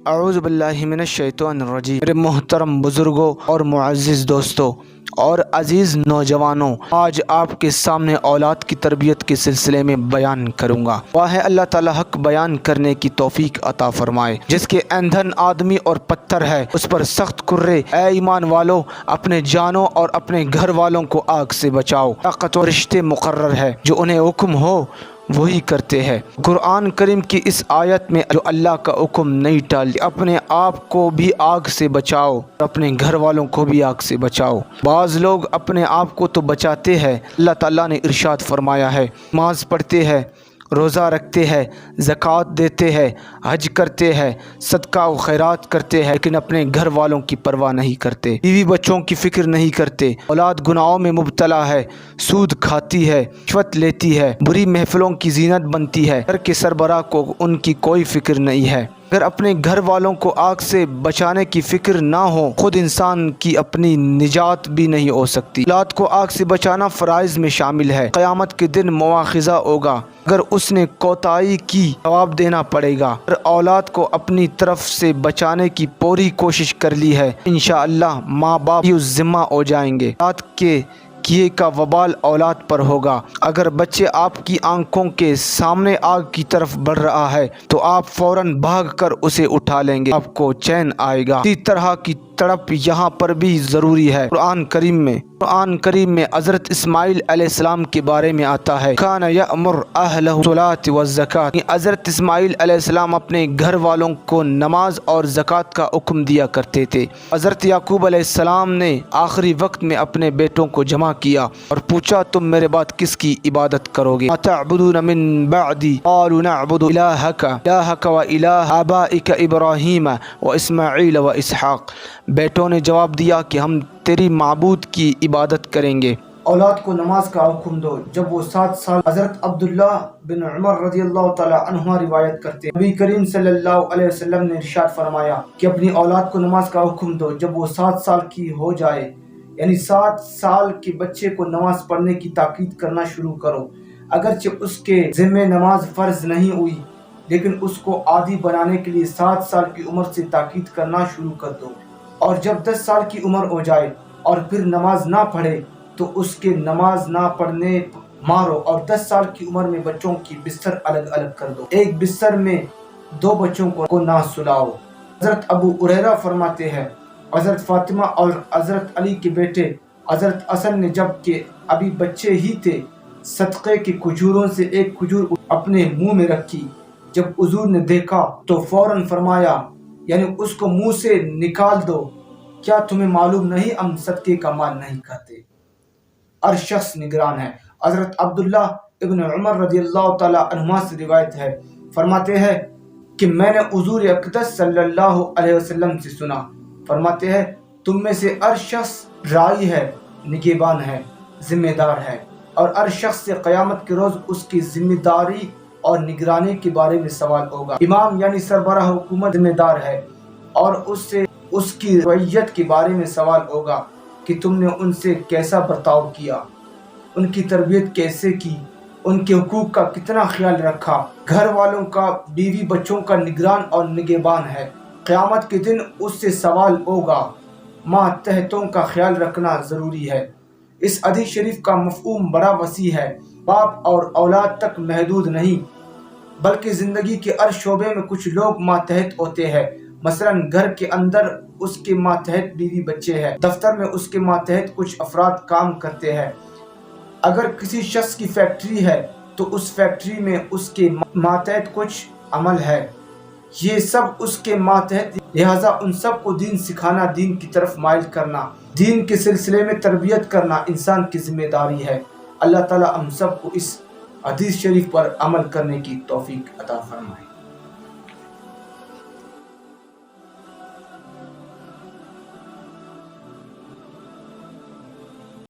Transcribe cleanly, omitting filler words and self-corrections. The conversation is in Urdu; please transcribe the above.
اعوذ باللہ من الشیطان الرجیم۔ میرے محترم بزرگوں اور معزز دوستوں اور عزیز نوجوانوں، آج آپ کے سامنے اولاد کی تربیت کے سلسلے میں بیان کروں گا۔ واہ اللہ تعالی حق بیان کرنے کی توفیق عطا فرمائے۔ جس کے ایندھن آدمی اور پتھر ہے، اس پر سخت کرے۔ اے ایمان والو، اپنے جانوں اور اپنے گھر والوں کو آگ سے بچاؤ۔ طاقت و رشتے مقرر ہے، جو انہیں حکم ہو وہی کرتے ہیں۔ قرآن کریم کی اس آیت میں جو اللہ کا حکم نہیں ٹالتی، اپنے آپ کو بھی آگ سے بچاؤ اور اپنے گھر والوں کو بھی آگ سے بچاؤ۔ بعض لوگ اپنے آپ کو تو بچاتے ہیں، اللہ تعالیٰ نے ارشاد فرمایا ہے، نماز پڑھتے ہیں، روزہ رکھتے ہیں، زکوٰۃ دیتے ہیں، حج کرتے ہیں، صدقہ و خیرات کرتے ہیں، لیکن اپنے گھر والوں کی پرواہ نہیں کرتے، بیوی بچوں کی فکر نہیں کرتے۔ اولاد گناہوں میں مبتلا ہے، سود کھاتی ہے، رشوت لیتی ہے، بری محفلوں کی زینت بنتی ہے، گھر کے سربراہ کو ان کی کوئی فکر نہیں ہے۔ اگر اپنے گھر والوں کو آگ سے بچانے کی فکر نہ ہو، خود انسان کی اپنی نجات بھی نہیں ہو سکتی۔ اولاد کو آگ سے بچانا فرائض میں شامل ہے۔ قیامت کے دن مواخذہ ہوگا، اگر اس نے کوتاہی کی جواب دینا پڑے گا۔ اگر اولاد کو اپنی طرف سے بچانے کی پوری کوشش کر لی ہے، انشاءاللہ ماں باپ کی ذمہ ہو جائیں گے۔ اولاد کے کیے کا وبال اولاد پر ہوگا۔ اگر بچے آپ کی آنکھوں کے سامنے آگ کی طرف بڑھ رہا ہے تو آپ فوراً بھاگ کر اسے اٹھا لیں گے، آپ کو چین آئے گا۔ اسی طرح کی تڑپ یہاں پر بھی ضروری ہے۔ قرآن کریم میں حضرت اسماعیل علیہ السلام کے بارے میں آتا ہے، کان یأمر اہلہ بالصلاۃ والزکاۃ۔ حضرت اسماعیل علیہ السلام اپنے گھر والوں کو نماز اور زکوٰۃ کا حکم دیا کرتے تھے۔ حضرت یعقوب علیہ السلام نے آخری وقت میں اپنے بیٹوں کو جمع کیا اور پوچھا، تم میرے بعد کس کی عبادت کرو گے؟ ما تعبدون من بعدی قالوا نعبد الہک و الہ آبائک ابراہیم و اسماعیل و اسحاق۔ بیٹوں نے جواب دیا کہ ہم تیری معبود کی عبادت کریں گے۔ اولاد کو نماز کا حکم دو جب وہ 7 سال۔ حضرت عبداللہ بن عمر رضی اللہ تعالی عنہما روایت کرتے ہیں، نبی کریم صلی اللہ علیہ وسلم نے ارشاد فرمایا کہ اپنی اولاد کو نماز کا حکم دو جب وہ 7 سال کی ہو جائے، یعنی 7 سال کے بچے کو نماز پڑھنے کی تاکید کرنا شروع کرو۔ اگرچہ اس کے ذمہ نماز فرض نہیں ہوئی، لیکن اس کو عادی بنانے کے لیے 7 سال کی عمر سے تاکید کرنا شروع کر دو۔ اور جب 10 سال کی عمر ہو جائے اور پھر نماز نہ پڑھے تو اس کے نماز نہ پڑھنے مارو، اور 10 سال کی عمر میں بچوں کی بستر الگ الگ کر دو، ایک بستر میں 2 بچوں کو نہ سلاؤ۔ حضرت ابو ہریرہ فرماتے ہیں، حضرت فاطمہ اور حضرت علی کے بیٹے حضرت حسن نے جب کہ ابھی بچے ہی تھے، صدقے کے کھجوروں سے ایک کھجور اپنے منہ میں رکھی۔ جب حضور نے دیکھا تو فوراً فرمایا، یعنی اس کو منہ سے نکال دو، کیا تمہیں معلوم نہیں ہم صدقے کا مال نہیں کھاتے؟ ہر شخص نگران ہے۔ حضرت عبداللہ ابن عمر رضی اللہ تعالی عنہما سے روایت ہے، فرماتے ہیں کہ میں نے حضور اقدس صلی اللہ علیہ وسلم سے سنا، فرماتے ہیں تم میں سے ہر شخص راعی ہے، نگہبان ہے، ذمہ دار ہے، اور ہر شخص سے قیامت کے روز اس کی ذمہ داری اور نگرانی کے بارے میں سوال ہوگا۔ امام یعنی سربراہ حکومت ذمہ دار ہے اور اس سے اس کی رعیت کے بارے میں سوال ہوگا کہ تم نے ان سے کیسا برتاؤ کیا، ان کی تربیت کیسے کی، ان کے حقوق کا کتنا خیال رکھا۔ گھر والوں کا، بیوی بچوں کا نگران اور نگہبان ہے۔ قیامت کے دن اس سے سوال ہوگا۔ ماتحتوں کا خیال رکھنا ضروری ہے۔ اس حدیث شریف کا مفہوم بڑا وسیع ہے، باپ اور اولاد تک محدود نہیں بلکہ زندگی کے ہر شعبے میں کچھ لوگ ماتحت ہوتے ہیں۔ مثلاً گھر کے اندر اس کے ماتحت بیوی بچے ہیں، دفتر میں اس کے ماتحت کچھ افراد کام کرتے ہیں، اگر کسی شخص کی فیکٹری ہے تو اس فیکٹری میں اس کے ماتحت کچھ عمل ہے، یہ سب اس کے ماتحت، لہٰذا ان سب کو دین سکھانا، دین کی طرف مائل کرنا، دین کے سلسلے میں تربیت کرنا انسان کی ذمہ داری ہے۔ اللہ تعالی ہم سب کو اس حدیث شریف پر عمل کرنے کی توفیق عطا فرمائے۔